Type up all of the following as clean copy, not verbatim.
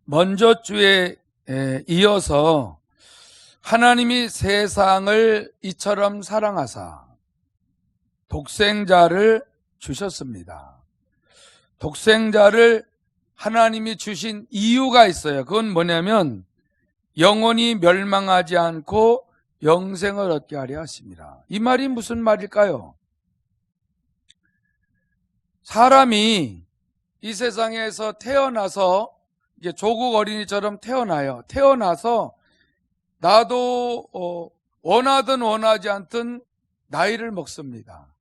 먼저 주에 이어서 하나님이 세상을 이처럼 사랑하사 독생자를 주셨습니다. 독생자를 하나님이 주신 이유가 있어요. 그건 뭐냐면 영원히 멸망하지 않고 영생을 얻게 하려 하십니다. 이 말이 무슨 말일까요? 사람이 이 세상에서 태어나서 이제 조국 어린이처럼 태어나요. 태어나서 나도 원하든 원하지 않든 나이를 먹습니다.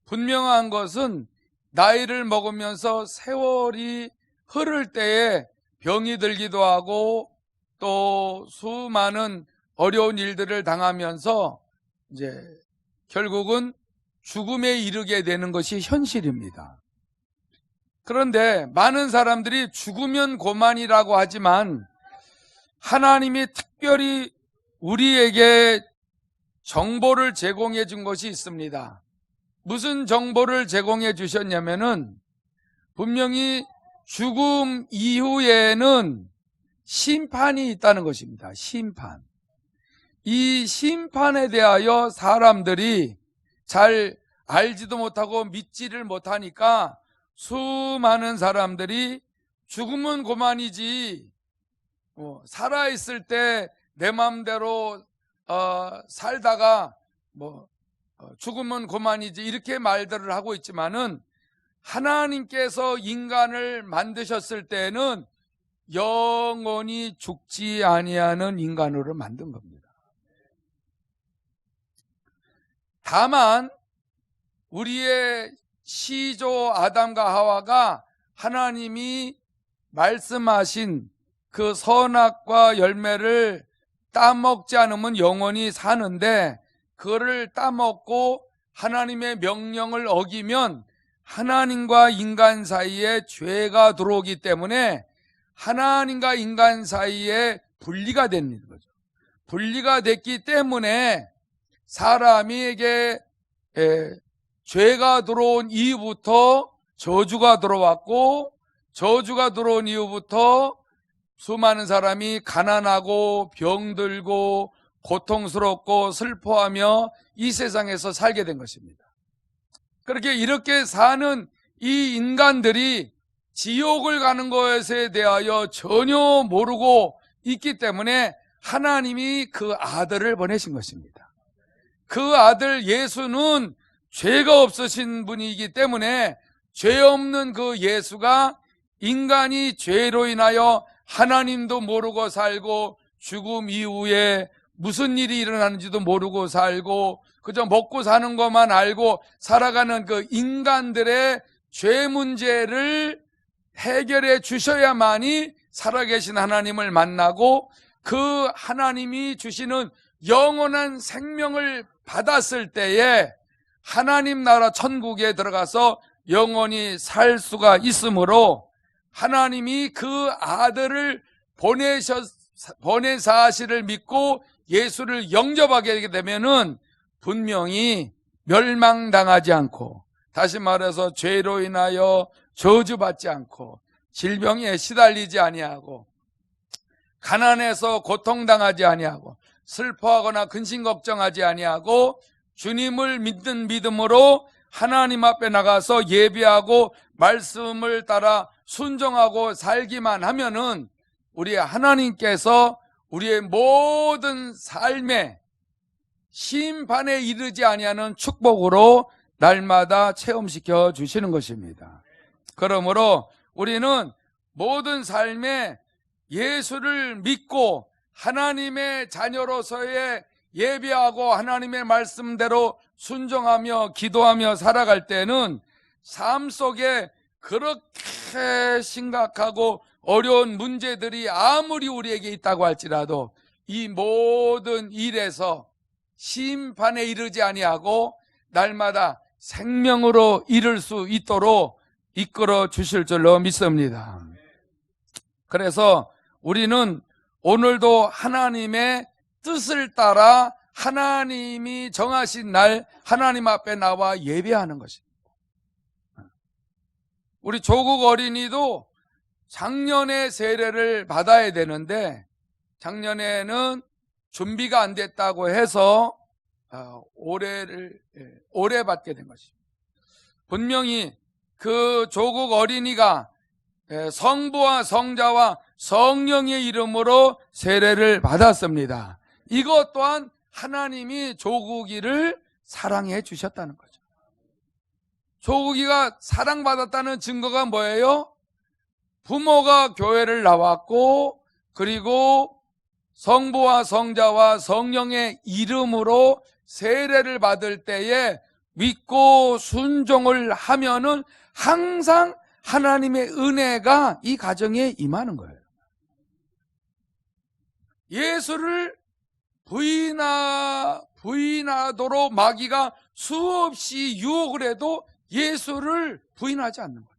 분명한 것은 나이를 먹으면서 세월이 흐를 때에 병이 들기도 하고 또 수많은 어려운 일들을 당하면서 이제 결국은 죽음에 이르게 되는 것이 현실입니다. 그런데 많은 사람들이 죽으면 고만이라고 하지만 하나님이 특별히 우리에게 정보를 제공해 준 것이 있습니다. 무슨 정보를 제공해 주셨냐면은 분명히 죽음 이후에는 심판이 있다는 것입니다. 심판. 이 심판에 대하여 사람들이 잘 알지도 못하고 믿지를 못하니까 수많은 사람들이 죽으면 고만이지 살아있을 때 내 마음대로 살다가 죽으면 고만이지 이렇게 말들을 하고 있지만은 하나님께서 인간을 만드셨을 때는 영원히 죽지 아니하는 인간으로 만든 겁니다. 다만 우리의 시조 아담과 하와가 하나님이 말씀하신 그 선악과 열매를 따먹지 않으면 영원히 사는데 그거를 따먹고 하나님의 명령을 어기면 하나님과 인간 사이에 죄가 들어오기 때문에 하나님과 인간 사이에 분리가 되는 거죠. 분리가 됐기 때문에 사람에게 죄가 들어온 이후부터 저주가 들어왔고 저주가 들어온 이후부터 수많은 사람이 가난하고 병들고 고통스럽고 슬퍼하며 이 세상에서 살게 된 것입니다. 이렇게 사는 이 인간들이 지옥을 가는 것에 대하여 전혀 모르고 있기 때문에 하나님이 그 아들을 보내신 것입니다. 그 아들 예수는 죄가 없으신 분이기 때문에 죄 없는 그 예수가 인간이 죄로 인하여 하나님도 모르고 살고 죽음 이후에 무슨 일이 일어나는지도 모르고 살고 그저 먹고 사는 것만 알고 살아가는 그 인간들의 죄 문제를 해결해 주셔야만이 살아계신 하나님을 만나고 그 하나님이 주시는 영원한 생명을 받았을 때에 하나님 나라 천국에 들어가서 영원히 살 수가 있으므로 하나님이 그 아들을 보낸 사실을 믿고 예수를 영접하게 되면은 분명히 멸망당하지 않고 다시 말해서 죄로 인하여 저주받지 않고 질병에 시달리지 아니하고 가난해서 고통당하지 아니하고 슬퍼하거나 근심 걱정하지 아니하고 주님을 믿는 믿음으로 하나님 앞에 나가서 예배하고 말씀을 따라 순종하고 살기만 하면은 우리 하나님께서 우리의 모든 삶에 심판에 이르지 아니하는 축복으로 날마다 체험시켜 주시는 것입니다. 그러므로 우리는 모든 삶에 예수를 믿고 하나님의 자녀로서의 예배하고 하나님의 말씀대로 순종하며 기도하며 살아갈 때는 삶 속에 그렇게 심각하고 어려운 문제들이 아무리 우리에게 있다고 할지라도 이 모든 일에서 심판에 이르지 아니하고 날마다 생명으로 이룰 수 있도록 이끌어 주실 줄로 믿습니다. 그래서 우리는 오늘도 하나님의 뜻을 따라 하나님이 정하신 날 하나님 앞에 나와 예배하는 것입니다. 우리 조국 어린이도 작년에 세례를 받아야 되는데 작년에는 준비가 안 됐다고 해서 올해 받게 된 것입니다. 분명히 그 조국 어린이가 성부와 성자와 성령의 이름으로 세례를 받았습니다. 이것 또한 하나님이 조국이를 사랑해 주셨다는 거죠. 조국이가 사랑받았다는 증거가 뭐예요? 부모가 교회를 나왔고 그리고 성부와 성자와 성령의 이름으로 세례를 받을 때에 믿고 순종을 하면은 항상 하나님의 은혜가 이 가정에 임하는 거예요. 예수를 부인하도록 마귀가 수없이 유혹을 해도 예수를 부인하지 않는 거죠.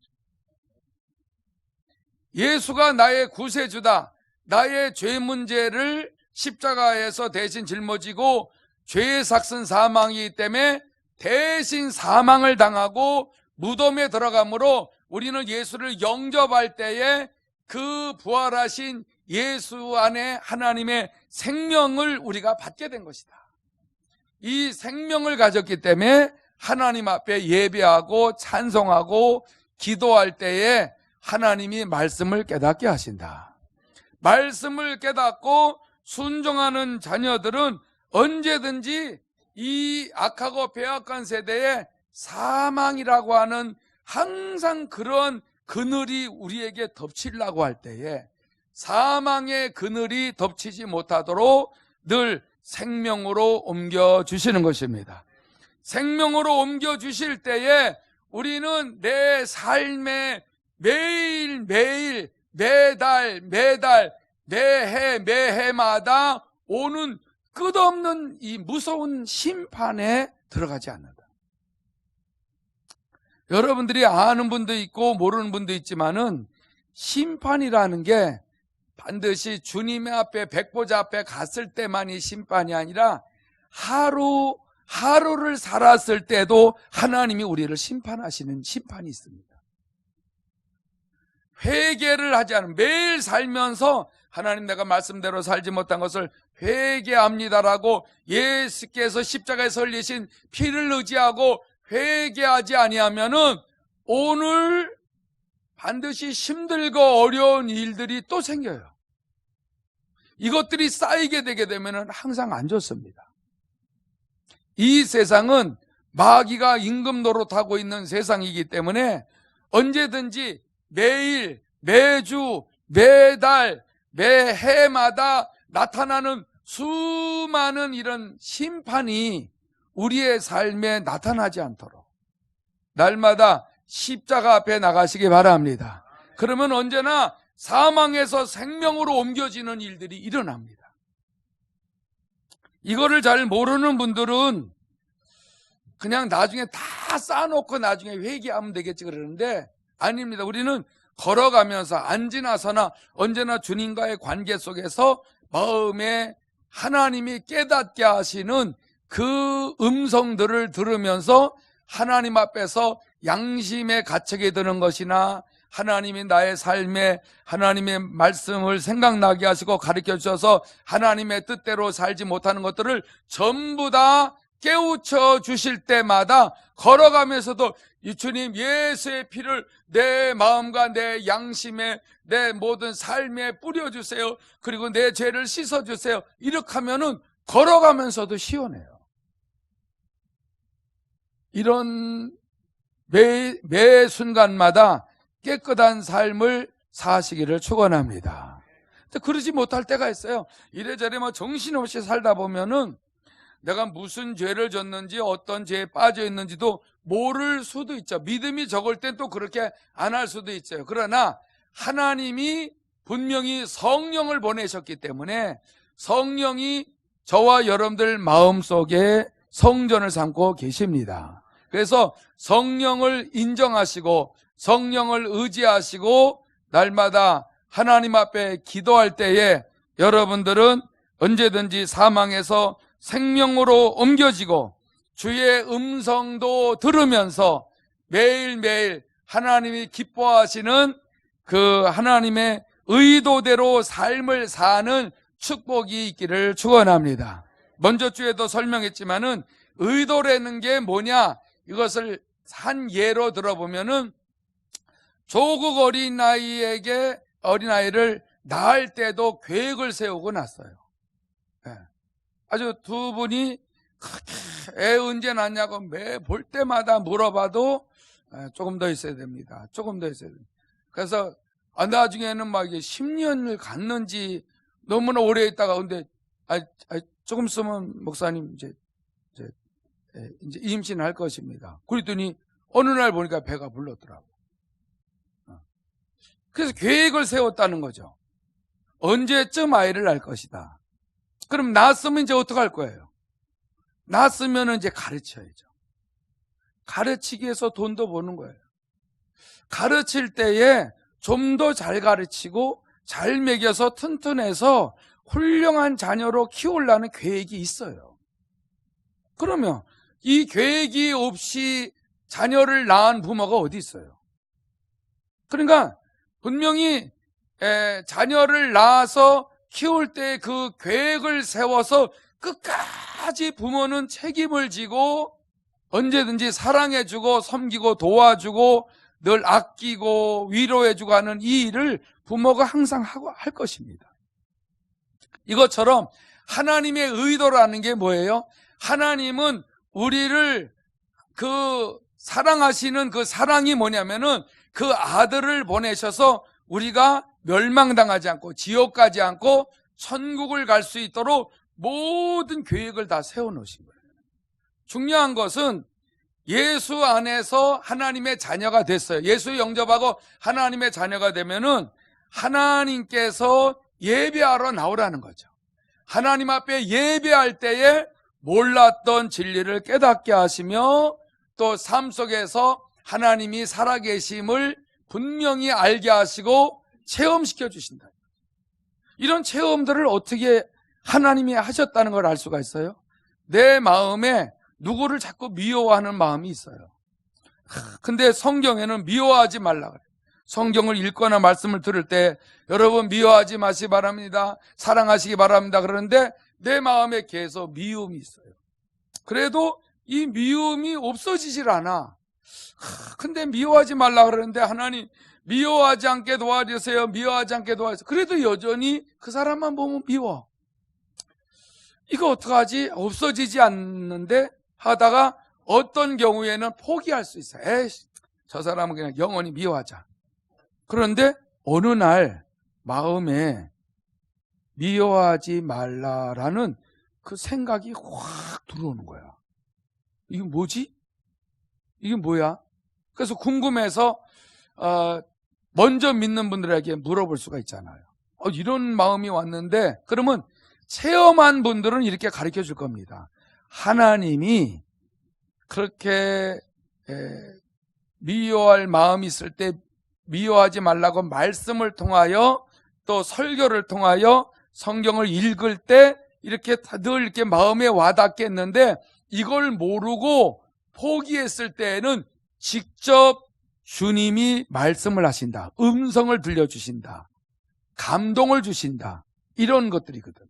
예수가 나의 구세주다. 나의 죄 문제를 십자가에서 대신 짊어지고 죄의 삭슨 사망이기 때문에 대신 사망을 당하고 무덤에 들어가므로 우리는 예수를 영접할 때에 그 부활하신 예수 안에 하나님의 생명을 우리가 받게 된 것이다. 이 생명을 가졌기 때문에 하나님 앞에 예배하고 찬송하고 기도할 때에 하나님이 말씀을 깨닫게 하신다. 말씀을 깨닫고 순종하는 자녀들은 언제든지 이 악하고 배악한 세대에 사망이라고 하는 항상 그런 그늘이 우리에게 덮치려고 할 때에 사망의 그늘이 덮치지 못하도록 늘 생명으로 옮겨주시는 것입니다. 생명으로 옮겨주실 때에 우리는 내 삶에 매일매일 매달 매해마다 오는 끝없는 이 무서운 심판에 들어가지 않는다. 여러분들이 아는 분도 있고 모르는 분도 있지만은 심판이라는 게 반드시 주님의 앞에 백보자 앞에 갔을 때만이 심판이 아니라 하루를 살았을 때도 하나님이 우리를 심판하시는 심판이 있습니다. 회개를 하지 않으면 매일 살면서 하나님 내가 말씀대로 살지 못한 것을 회개합니다라고 예수께서 십자가에 설리신 피를 의지하고 회개하지 아니하면은 오늘 반드시 힘들고 어려운 일들이 또 생겨요. 이것들이 쌓이게 되게 되면은 항상 안 좋습니다. 이 세상은 마귀가 임금 노릇하고 있는 세상이기 때문에 언제든지 매일, 매주, 매달, 매해마다 나타나는 수많은 이런 심판이 우리의 삶에 나타나지 않도록 날마다 십자가 앞에 나가시기 바랍니다. 그러면 언제나 사망에서 생명으로 옮겨지는 일들이 일어납니다. 이거를 잘 모르는 분들은 그냥 나중에 다 쌓아놓고 나중에 회개하면 되겠지 그러는데 아닙니다. 우리는 걸어가면서 앉으나 서나 언제나 주님과의 관계 속에서 마음에 하나님이 깨닫게 하시는 그 음성들을 들으면서 하나님 앞에서 양심의 가책이 드는 것이나 하나님이 나의 삶에 하나님의 말씀을 생각나게 하시고 가르쳐 주셔서 하나님의 뜻대로 살지 못하는 것들을 전부 다 깨우쳐 주실 때마다 걸어가면서도 이 주님 예수의 피를 내 마음과 내 양심에 내 모든 삶에 뿌려주세요. 그리고 내 죄를 씻어주세요. 이렇게 하면은 걸어가면서도 시원해요. 이런 매 순간마다 깨끗한 삶을 사시기를 축원합니다. 그러지 못할 때가 있어요. 이래저래 정신없이 살다 보면은 내가 무슨 죄를 졌는지 어떤 죄에 빠져 있는지도 모를 수도 있죠. 믿음이 적을 땐 또 그렇게 안 할 수도 있어요. 그러나 하나님이 분명히 성령을 보내셨기 때문에 성령이 저와 여러분들 마음속에 성전을 삼고 계십니다. 그래서 성령을 인정하시고 성령을 의지하시고 날마다 하나님 앞에 기도할 때에 여러분들은 언제든지 사망에서 생명으로 옮겨지고 주의 음성도 들으면서 매일매일 하나님이 기뻐하시는 그 하나님의 의도대로 삶을 사는 축복이 있기를 축원합니다. 먼저 주에도 설명했지만은 의도라는 게 뭐냐? 이것을 한 예로 들어보면은 조국 어린아이를 낳을 때도 계획을 세우고 낳았어요. 아주 두 분이 애 언제 낳냐고 매 볼 때마다 물어봐도 조금 더 있어야 됩니다. 조금 더 있어야 됩니다. 그래서 나중에는 막 이게 10년을 갔는지 너무나 오래 있다가 근데 조금 있으면 목사님 이제 임신할 것입니다. 그랬더니 어느 날 보니까 배가 불렀더라고. 그래서 계획을 세웠다는 거죠. 언제쯤 아이를 낳을 것이다. 그럼 낳았으면 이제 어떡할 거예요? 낳았으면 이제 가르쳐야죠. 가르치기 위해서 돈도 버는 거예요. 가르칠 때에 좀 더 잘 가르치고 잘 먹여서 튼튼해서 훌륭한 자녀로 키우려는 계획이 있어요. 그러면 이 계획이 없이 자녀를 낳은 부모가 어디 있어요? 그러니까 분명히 자녀를 낳아서 키울 때 그 계획을 세워서 끝까지 부모는 책임을 지고 언제든지 사랑해주고 섬기고 도와주고 늘 아끼고 위로해주고 하는 이 일을 부모가 항상 할 것입니다. 이것처럼 하나님의 의도라는 게 뭐예요? 하나님은 우리를 사랑하시는 그 사랑이 뭐냐면은 그 아들을 보내셔서 우리가 멸망당하지 않고 지옥 가지 않고 천국을 갈 수 있도록 모든 계획을 다 세워놓으신 거예요. 중요한 것은 예수 안에서 하나님의 자녀가 됐어요. 예수 영접하고 하나님의 자녀가 되면은 하나님께서 예배하러 나오라는 거죠. 하나님 앞에 예배할 때에 몰랐던 진리를 깨닫게 하시며 또 삶 속에서 하나님이 살아계심을 분명히 알게 하시고 체험시켜 주신다. 이런 체험들을 어떻게 하나님이 하셨다는 걸 알 수가 있어요? 내 마음에 누구를 자꾸 미워하는 마음이 있어요. 근데 성경에는 미워하지 말라 그래요. 성경을 읽거나 말씀을 들을 때 여러분 미워하지 마시기 바랍니다. 사랑하시기 바랍니다. 그러는데 내 마음에 계속 미움이 있어요. 그래도 이 미움이 없어지질 않아. 근데 미워하지 말라 그러는데 하나님 미워하지 않게 도와주세요. 미워하지 않게 도와주세요. 그래도 여전히 그 사람만 보면 미워. 이거 어떡하지? 없어지지 않는데 하다가 어떤 경우에는 포기할 수 있어요. 에이씨, 저 사람은 그냥 영원히 미워하자. 그런데 어느 날 마음에 미워하지 말라라는 그 생각이 확 들어오는 거야. 이게 뭐지? 이게 뭐야? 그래서 궁금해서 먼저 믿는 분들에게 물어볼 수가 있잖아요. 이런 마음이 왔는데 그러면 체험한 분들은 이렇게 가르쳐 줄 겁니다. 하나님이 그렇게 미워할 마음이 있을 때 미워하지 말라고 말씀을 통하여 또 설교를 통하여 성경을 읽을 때 이렇게 늘 이렇게 마음에 와닿게 했는데 이걸 모르고 포기했을 때에는 직접 주님이 말씀을 하신다. 음성을 들려주신다. 감동을 주신다. 이런 것들이거든.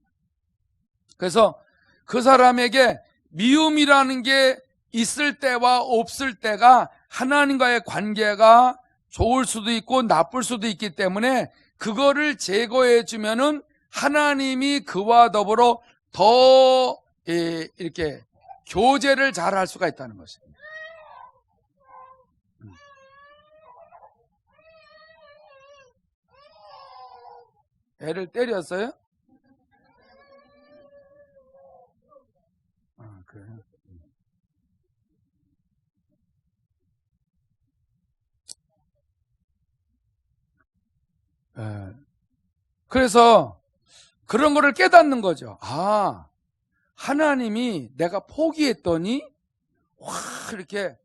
그래서 그 사람에게 미움이라는 게 있을 때와 없을 때가 하나님과의 관계가 좋을 수도 있고 나쁠 수도 있기 때문에 그거를 제거해 주면은 하나님이 그와 더불어 더 이렇게 교제를 잘 할 수가 있다는 것입니다. 애를 때렸어요? 그래요? 그래서 그런 거를 깨닫는 거죠. 하나님이 내가 포기했더니 확 이렇게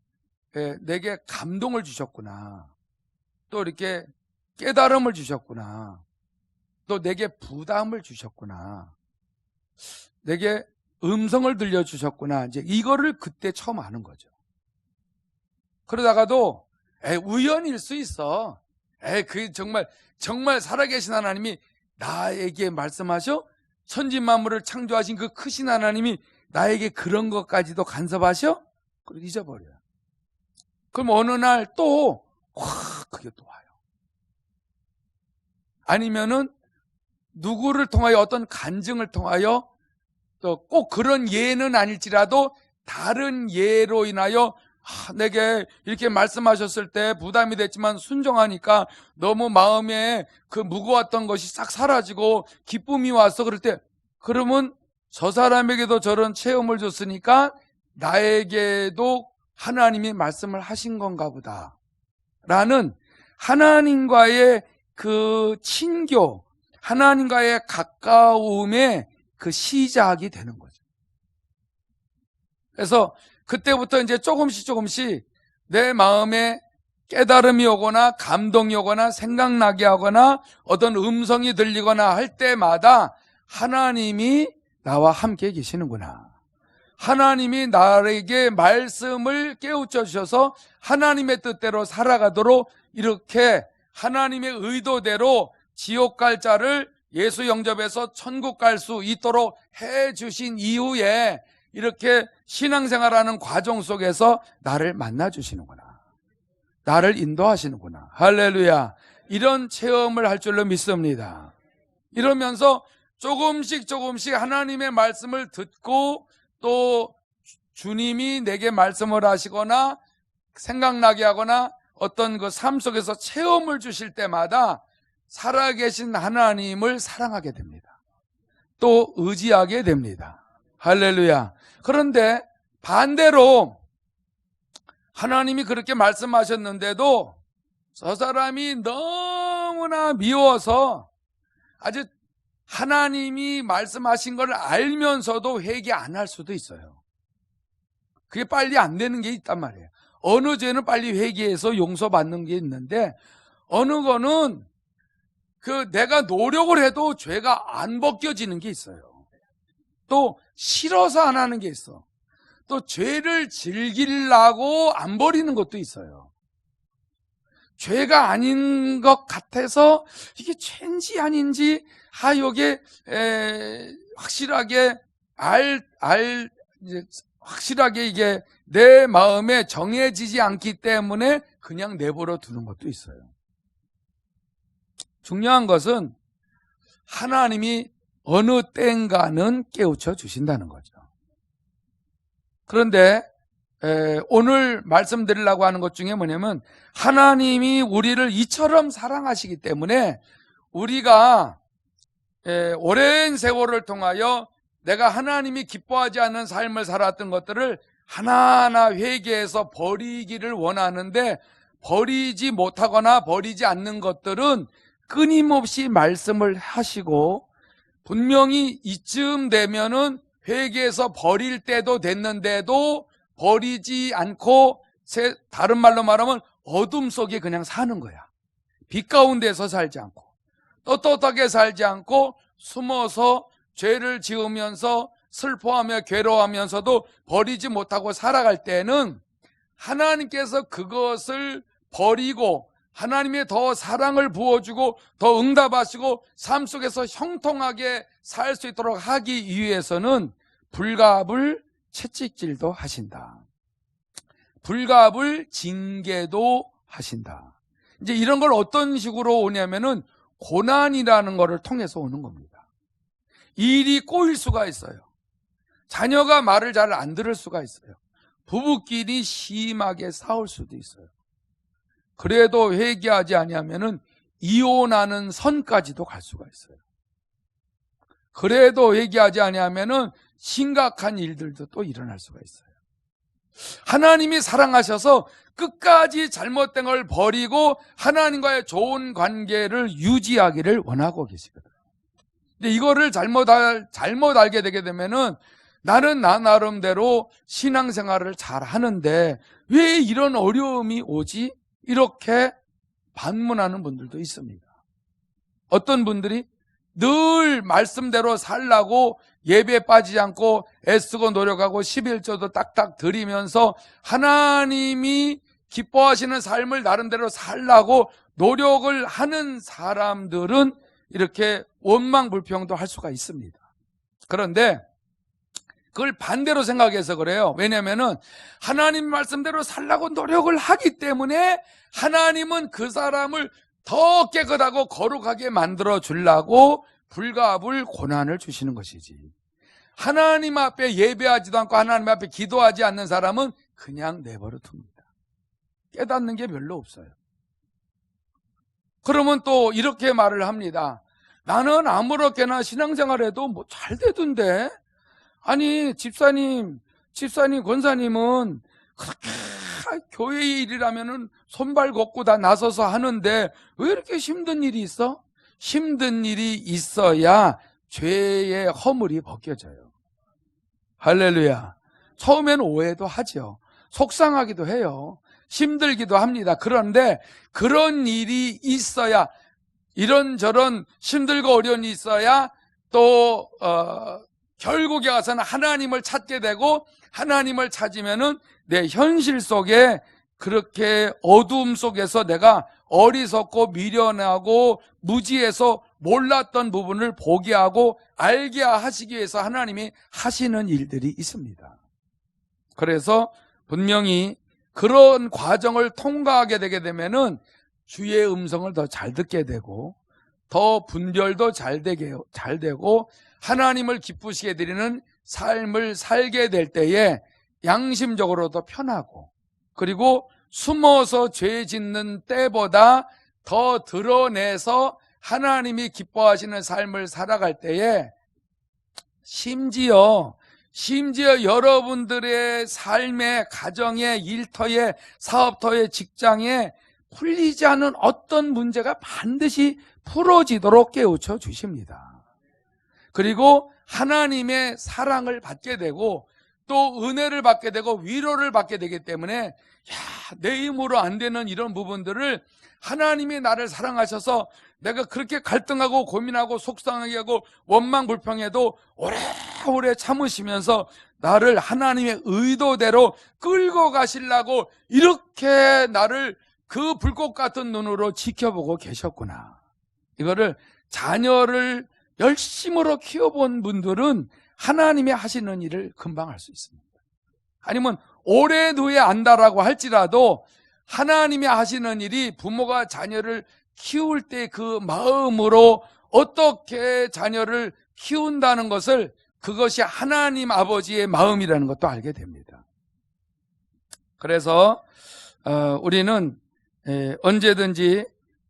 내게 감동을 주셨구나. 또 이렇게 깨달음을 주셨구나. 또 내게 부담을 주셨구나. 내게 음성을 들려주셨구나. 이제 이거를 그때 처음 아는 거죠. 그러다가도 우연일 수 있어. 그 정말 살아계신 하나님이 나에게 말씀하셔? 천지 만물을 창조하신 그 크신 하나님이 나에게 그런 것까지도 간섭하셔? 그걸 잊어버려요. 그럼 어느 날 또 그게 또 와요. 아니면은 누구를 통하여 어떤 간증을 통하여 또 꼭 그런 예는 아닐지라도 다른 예로 인하여 내게 이렇게 말씀하셨을 때 부담이 됐지만 순종하니까 너무 마음에 그 무거웠던 것이 싹 사라지고 기쁨이 와서 그럴 때, 그러면 저 사람에게도 저런 체험을 줬으니까 나에게도 하나님이 말씀을 하신 건가 보다 라는 하나님과의 그 친교, 하나님과의 가까움의 그 시작이 되는 거죠. 그래서 그때부터 이제 조금씩 내 마음에 깨달음이 오거나 감동이 오거나 생각나게 하거나 어떤 음성이 들리거나 할 때마다 하나님이 나와 함께 계시는구나. 하나님이 나에게 말씀을 깨우쳐 주셔서 하나님의 뜻대로 살아가도록 이렇게 하나님의 의도대로 지옥 갈 자를 예수 영접해서 천국 갈 수 있도록 해 주신 이후에 이렇게 신앙생활하는 과정 속에서 나를 만나 주시는구나. 나를 인도하시는구나. 할렐루야. 이런 체험을 할 줄로 믿습니다. 이러면서 조금씩 하나님의 말씀을 듣고 또 주님이 내게 말씀을 하시거나 생각나게 하거나 어떤 그 삶 속에서 체험을 주실 때마다 살아계신 하나님을 사랑하게 됩니다. 또 의지하게 됩니다. 할렐루야. 그런데 반대로 하나님이 그렇게 말씀하셨는데도 저 사람이 너무나 미워서 아주 하나님이 말씀하신 걸 알면서도 회개 안 할 수도 있어요. 그게 빨리 안 되는 게 있단 말이에요. 어느 죄는 빨리 회개해서 용서받는 게 있는데 어느 거는 내가 노력을 해도 죄가 안 벗겨지는 게 있어요. 또 싫어서 안 하는 게 있어. 또 죄를 즐기려고 안 버리는 것도 있어요. 죄가 아닌 것 같아서 이게 죄인지 아닌지 요게 확실하게 확실하게 이게 내 마음에 정해지지 않기 때문에 그냥 내버려 두는 것도 있어요. 중요한 것은 하나님이 어느 때인가는 깨우쳐 주신다는 거죠. 그런데 오늘 말씀드리려고 하는 것 중에 뭐냐면 하나님이 우리를 이처럼 사랑하시기 때문에 우리가 오랜 세월을 통하여 내가 하나님이 기뻐하지 않는 삶을 살았던 것들을 하나하나 회개해서 버리기를 원하는데 버리지 못하거나 버리지 않는 것들은 끊임없이 말씀을 하시고 분명히 이쯤 되면은 회개해서 버릴 때도 됐는데도 버리지 않고 다른 말로 말하면 어둠 속에 그냥 사는 거야. 빛 가운데서 살지 않고 떳떳하게 살지 않고 숨어서 죄를 지으면서 슬퍼하며 괴로워하면서도 버리지 못하고 살아갈 때는 하나님께서 그것을 버리고 하나님의 더 사랑을 부어주고 더 응답하시고 삶 속에서 형통하게 살 수 있도록 하기 위해서는 불갑을 채찍질도 하신다. 불갑을 징계도 하신다. 이제 이런 걸 어떤 식으로 오냐면은 고난이라는 것을 통해서 오는 겁니다. 일이 꼬일 수가 있어요. 자녀가 말을 잘 안 들을 수가 있어요. 부부끼리 심하게 싸울 수도 있어요. 그래도 회개하지 아니하면은 이혼하는 선까지도 갈 수가 있어요. 그래도 회개하지 아니하면은 심각한 일들도 또 일어날 수가 있어요. 하나님이 사랑하셔서 끝까지 잘못된 걸 버리고 하나님과의 좋은 관계를 유지하기를 원하고 계시거든요. 근데 이거를 잘못 알게 되게 되면은 나는 나 나름대로 신앙생활을 잘 하는데 왜 이런 어려움이 오지? 이렇게 반문하는 분들도 있습니다. 어떤 분들이 늘 말씀대로 살라고 예배에 빠지지 않고 애쓰고 노력하고 11조도 딱딱 드리면서 하나님이 기뻐하시는 삶을 나름대로 살라고 노력을 하는 사람들은 이렇게 원망불평도 할 수가 있습니다. 그런데 그걸 반대로 생각해서 그래요. 왜냐하면 하나님 말씀대로 살라고 노력을 하기 때문에 하나님은 그 사람을 더 깨끗하고 거룩하게 만들어 주려고 불가불 고난을 주시는 것이지. 하나님 앞에 예배하지도 않고 하나님 앞에 기도하지 않는 사람은 그냥 내버려 둡니다. 깨닫는 게 별로 없어요. 그러면 또 이렇게 말을 합니다. 나는 아무렇게나 신앙생활해도 뭐 잘 되던데. 아니 집사님, 권사님은 그렇게 교회의 일이라면은 손발 걷고 다 나서서 하는데 왜 이렇게 힘든 일이 있어? 힘든 일이 있어야 죄의 허물이 벗겨져요. 할렐루야. 처음에는 오해도 하죠. 속상하기도 해요. 힘들기도 합니다. 그런데 그런 일이 있어야, 이런저런 힘들고 어려운 일이 있어야 또 결국에 가서는 하나님을 찾게 되고, 하나님을 찾으면은 내 현실 속에 그렇게 어두움 속에서 내가 어리석고 미련하고 무지해서 몰랐던 부분을 보게 하고 알게 하시기 위해서 하나님이 하시는 일들이 있습니다. 그래서 분명히 그런 과정을 통과하게 되게 되면은 주의 음성을 더 잘 듣게 되고, 더 분별도 잘 되고 하나님을 기쁘시게 드리는 삶을 살게 될 때에 양심적으로도 편하고, 그리고 숨어서 죄 짓는 때보다 더 드러내서 하나님이 기뻐하시는 삶을 살아갈 때에 심지어 여러분들의 삶의, 가정의, 일터의, 사업터의, 직장에 풀리지 않은 어떤 문제가 반드시 풀어지도록 깨우쳐 주십니다. 그리고 하나님의 사랑을 받게 되고 또 은혜를 받게 되고 위로를 받게 되기 때문에 내 힘으로 안 되는 이런 부분들을 하나님이 나를 사랑하셔서 내가 그렇게 갈등하고 고민하고 속상하게 하고 원망불평해도 오래오래 참으시면서 나를 하나님의 의도대로 끌고 가시려고 이렇게 나를 그 불꽃 같은 눈으로 지켜보고 계셨구나. 이거를 자녀를 열심으로 키워본 분들은 하나님이 하시는 일을 금방 알 수 있습니다. 아니면 오래 후에 안다라고 할지라도 하나님이 하시는 일이 부모가 자녀를 키울 때 그 마음으로 어떻게 자녀를 키운다는 것을, 그것이 하나님 아버지의 마음이라는 것도 알게 됩니다. 그래서 우리는 언제든지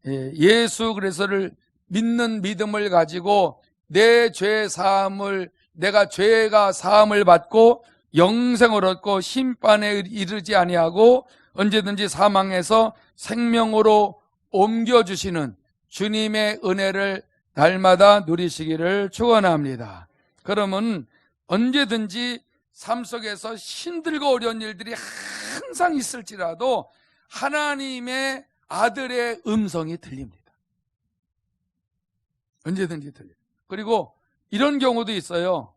예수 그리스도를 믿는 믿음을 가지고 내 죄 사함을, 내가 죄가 사함을 받고 영생을 얻고 심판에 이르지 아니하고 언제든지 사망에서 생명으로 옮겨주시는 주님의 은혜를 날마다 누리시기를 축원합니다. 그러면 언제든지 삶 속에서 힘들고 어려운 일들이 항상 있을지라도 하나님의 아들의 음성이 들립니다. 언제든지 들려요. 그리고 이런 경우도 있어요.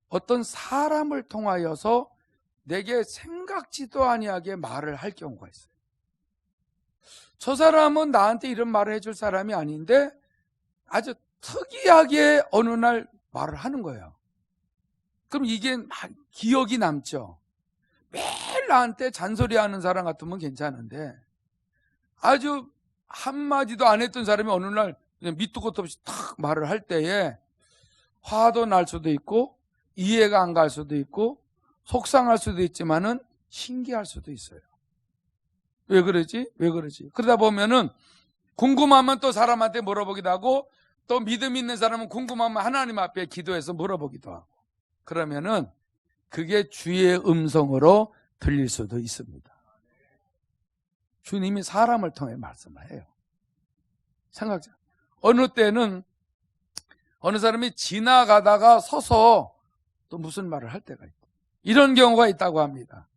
어떤 사람을 통하여서 내게 생각지도 아니하게 말을 할 경우가 있어요. 저 사람은 나한테 이런 말을 해줄 사람이 아닌데 아주 특이하게 어느 날 말을 하는 거예요. 그럼 이게 기억이 남죠. 매일 나한테 잔소리하는 사람 같으면 괜찮은데 아주 한마디도 안 했던 사람이 어느 날 그냥 밑도 끝도 없이 탁 말을 할 때에 화도 날 수도 있고 이해가 안 갈 수도 있고 속상할 수도 있지만은 신기할 수도 있어요. 왜 그러지? 그러다 보면은 궁금하면 또 사람한테 물어보기도 하고 또 믿음 있는 사람은 궁금하면 하나님 앞에 기도해서 물어보기도 하고, 그러면은 그게 주의 음성으로 들릴 수도 있습니다. 주님이 사람을 통해 말씀을 해요. 생각자. 어느 때는 어느 사람이 지나가다가 서서 또 무슨 말을 할 때가 있고 이런 경우가 있다고 합니다.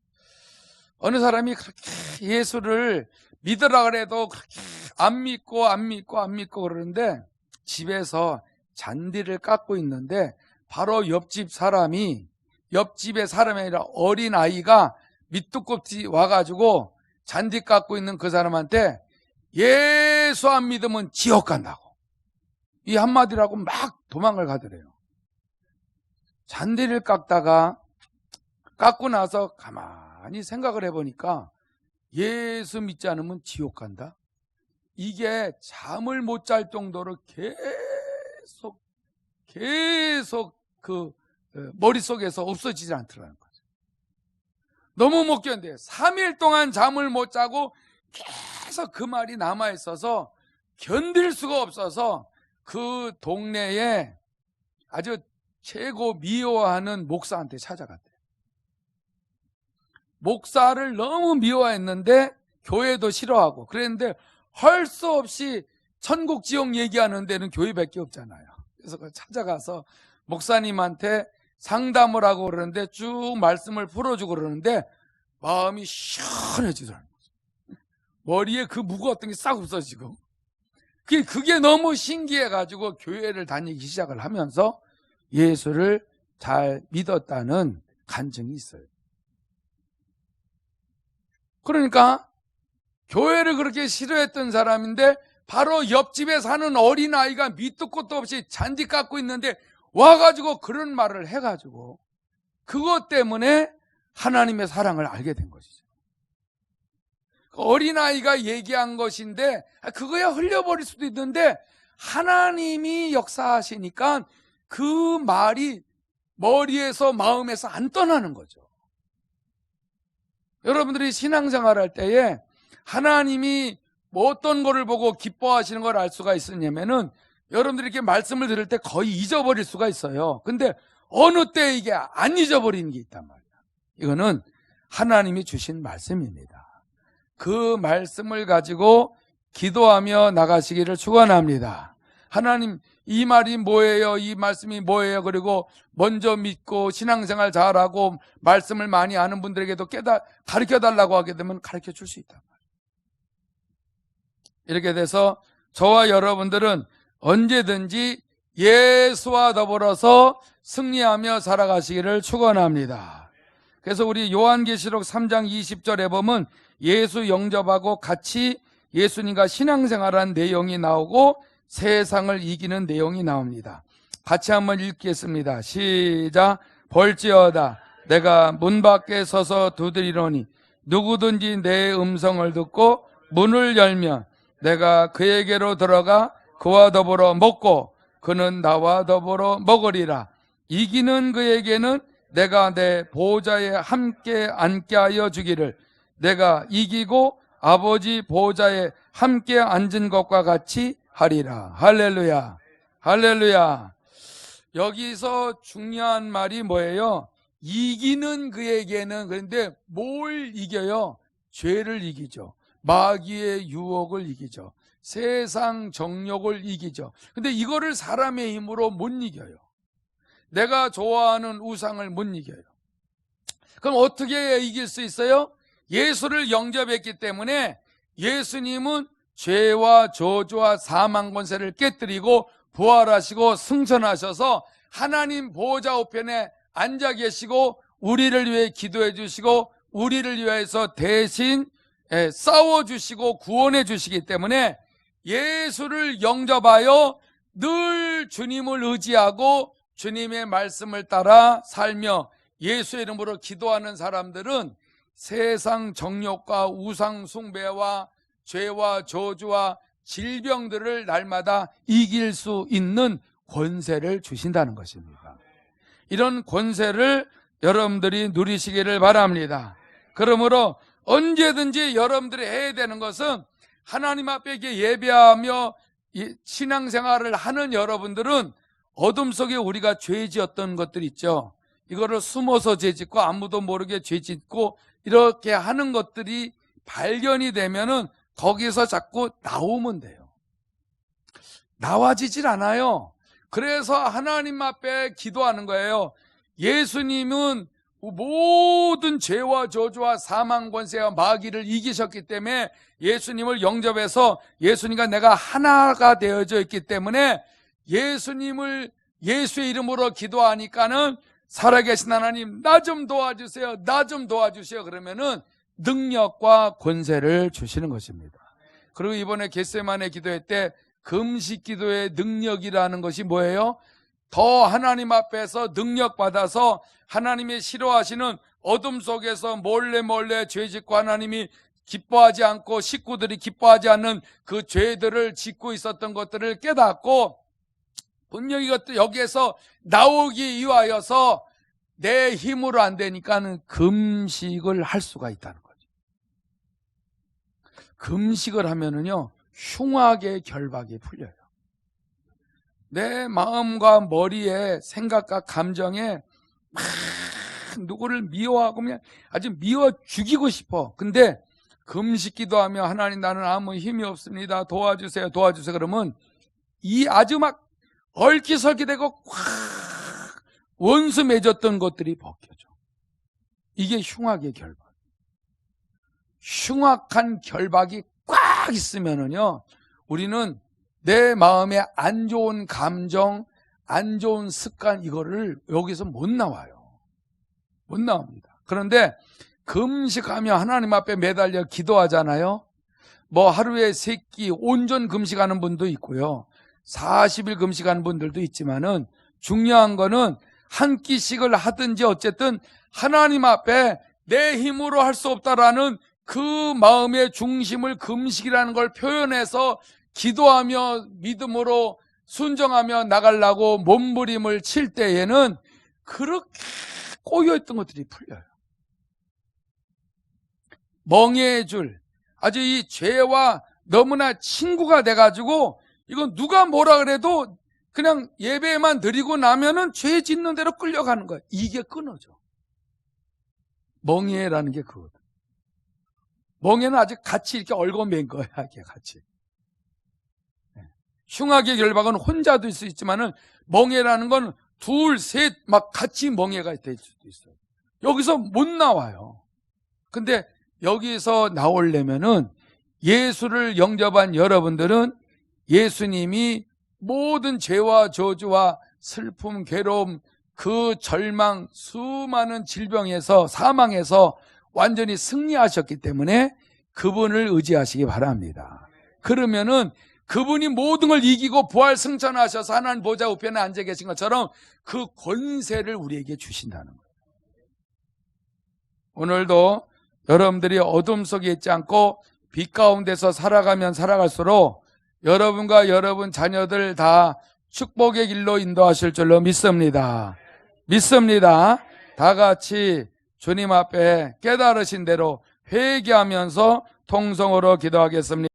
어느 사람이 그렇게 예수를 믿으라 그래도 그렇게 안 믿고 그러는데 집에서 잔디를 깎고 있는데 바로 옆집의 사람이 아니라 어린 아이가 밑도 끝이 와가지고 잔디 깎고 있는 그 사람한테 예수 안 믿으면 지옥 간다고. 이 한마디라고 막 도망을 가더래요. 잔디를 깎고 나서 가만히 생각을 해보니까 예수 믿지 않으면 지옥 간다? 이게 잠을 못 잘 정도로 계속 그 머릿속에서 없어지지 않더라는 거죠. 너무 못 견뎌요. 3일 동안 잠을 못 자고 계속 그 말이 남아있어서 견딜 수가 없어서 그 동네에 아주 최고 미워하는 목사한테 찾아갔대요. 목사를 너무 미워했는데 교회도 싫어하고 그랬는데 할 수 없이 천국 지옥 얘기하는 데는 교회밖에 없잖아요. 그래서 찾아가서 목사님한테 상담을 하고 그러는데 쭉 말씀을 풀어주고 그러는데 마음이 시원해지더라고요. 머리에 그 무거웠던 게 싹 없어지고 그게 너무 신기해가지고 교회를 다니기 시작을 하면서 예수를 잘 믿었다는 간증이 있어요. 그러니까 교회를 그렇게 싫어했던 사람인데 바로 옆집에 사는 어린아이가 밑도 끝도 없이 잔디 깎고 있는데 와가지고 그런 말을 해가지고 그것 때문에 하나님의 사랑을 알게 된 것이죠. 어린아이가 얘기한 것인데 그거야 흘려버릴 수도 있는데 하나님이 역사하시니까 그 말이 머리에서 마음에서 안 떠나는 거죠. 여러분들이 신앙생활 할 때에 하나님이 어떤 거를 보고 기뻐하시는 걸 알 수가 있으냐면은 여러분들이 이렇게 말씀을 들을 때 거의 잊어버릴 수가 있어요. 근데 어느 때 이게 안 잊어버리는 게 있단 말이야. 이거는 하나님이 주신 말씀입니다. 그 말씀을 가지고 기도하며 나가시기를 축원합니다. 하나님, 이 말이 뭐예요? 이 말씀이 뭐예요? 그리고 먼저 믿고 신앙생활 잘하고 말씀을 많이 아는 분들에게도 가르쳐달라고 하게 되면 가르쳐 줄 수 있단 말이에요. 이렇게 돼서 저와 여러분들은 언제든지 예수와 더불어서 승리하며 살아가시기를 축원합니다. 그래서 우리 요한계시록 3장 20절에 보면 예수 영접하고 같이 예수님과 신앙생활한 내용이 나오고 세상을 이기는 내용이 나옵니다. 같이 한번 읽겠습니다. 시작. 볼지어다 내가 문 밖에 서서 두드리노니 누구든지 내 음성을 듣고 문을 열면 내가 그에게로 들어가 그와 더불어 먹고 그는 나와 더불어 먹으리라. 이기는 그에게는 내가 내 보좌에 함께 앉게 하여 주기를 내가 이기고 아버지 보좌에 함께 앉은 것과 같이 하리라. 할렐루야. 할렐루야. 여기서 중요한 말이 뭐예요? 이기는 그에게는, 그런데 뭘 이겨요? 죄를 이기죠. 마귀의 유혹을 이기죠. 세상 정욕을 이기죠. 근데 이거를 사람의 힘으로 못 이겨요. 내가 좋아하는 우상을 못 이겨요. 그럼 어떻게 이길 수 있어요? 예수를 영접했기 때문에 예수님은 죄와 저주와 사망 권세를 깨뜨리고 부활하시고 승천하셔서 하나님 보좌 우편에 앉아 계시고 우리를 위해 기도해 주시고 우리를 위해서 대신 싸워주시고 구원해 주시기 때문에 예수를 영접하여 늘 주님을 의지하고 주님의 말씀을 따라 살며 예수의 이름으로 기도하는 사람들은 세상 정욕과 우상 숭배와 죄와 저주와 질병들을 날마다 이길 수 있는 권세를 주신다는 것입니다. 이런 권세를 여러분들이 누리시기를 바랍니다. 그러므로 언제든지 여러분들이 해야 되는 것은 하나님 앞에 예배하며 신앙생활을 하는 여러분들은 어둠 속에 우리가 죄 지었던 것들 있죠. 이거를 숨어서 죄 짓고 아무도 모르게 죄 짓고 이렇게 하는 것들이 발견이 되면은 거기서 자꾸 나오면 돼요. 나와지질 않아요. 그래서 하나님 앞에 기도하는 거예요. 예수님은 모든 죄와 저주와 사망 권세와 마귀를 이기셨기 때문에 예수님을 영접해서 예수님과 내가 하나가 되어져 있기 때문에 예수님을 예수의 이름으로 기도하니까는 살아계신 하나님 나 좀 도와주세요. 나 좀 도와주세요. 그러면은 능력과 권세를 주시는 것입니다. 그리고 이번에 겟세마네 기도회 때 금식 기도의 능력이라는 것이 뭐예요? 더 하나님 앞에서 능력 받아서 하나님이 싫어하시는 어둠 속에서 몰래 죄 짓고 하나님이 기뻐하지 않고 식구들이 기뻐하지 않는 그 죄들을 짓고 있었던 것들을 깨닫고 분명히 여기에서 나오기 위하여서 내 힘으로 안 되니까는 금식을 할 수가 있다는 거죠. 금식을 하면은요, 흉악의 결박이 풀려요. 내 마음과 머리에 생각과 감정에 막 누구를 미워하고 그냥 아주 미워 죽이고 싶어. 근데 금식 기도하며 하나님 나는 아무 힘이 없습니다. 도와주세요. 그러면 이 아주 막 얼기설기되고 꽉 원수 맺었던 것들이 벗겨져. 이게 흉악의 결박. 흉악한 결박이 꽉 있으면은요, 우리는 내 마음에 안 좋은 감정, 안 좋은 습관 이거를 여기서 못 나와요. 못 나옵니다. 그런데 금식하며 하나님 앞에 매달려 기도하잖아요. 뭐 하루에 3끼 온전 금식하는 분도 있고요. 40일 금식하는 분들도 있지만은 중요한 거는 한 끼씩을 하든지 어쨌든 하나님 앞에 내 힘으로 할 수 없다라는 그 마음의 중심을 금식이라는 걸 표현해서 기도하며 믿음으로 순종하며 나가려고 몸부림을 칠 때에는 그렇게 꼬여있던 것들이 풀려요. 멍해의 줄, 아주 이 죄와 너무나 친구가 돼가지고 이건 누가 뭐라 그래도 그냥 예배만 드리고 나면은 죄 짓는 대로 끌려가는 거예요. 이게 끊어져. 멍해라는 게 그거다. 멍해는 아직 같이 이렇게 얽어맨 거야, 이게 같이. 흉악의 결박은 혼자도 있을 수 있지만은 멍해라는 건 둘, 셋 막 같이 멍해가 될 수도 있어요. 여기서 못 나와요. 근데 여기서 나오려면은 예수를 영접한 여러분들은 예수님이 모든 죄와 저주와 슬픔, 괴로움, 그 절망, 수많은 질병에서 사망에서 완전히 승리하셨기 때문에 그분을 의지하시기 바랍니다. 그러면은 그분이 모든 걸 이기고 부활 승천하셔서 하나님 보좌 우편에 앉아 계신 것처럼 그 권세를 우리에게 주신다는 거예요. 오늘도 여러분들이 어둠 속에 있지 않고 빛 가운데서 살아가면 살아갈수록 여러분과 여러분 자녀들 다 축복의 길로 인도하실 줄로 믿습니다. 다 같이 주님 앞에 깨달으신 대로 회개하면서 통성으로 기도하겠습니다.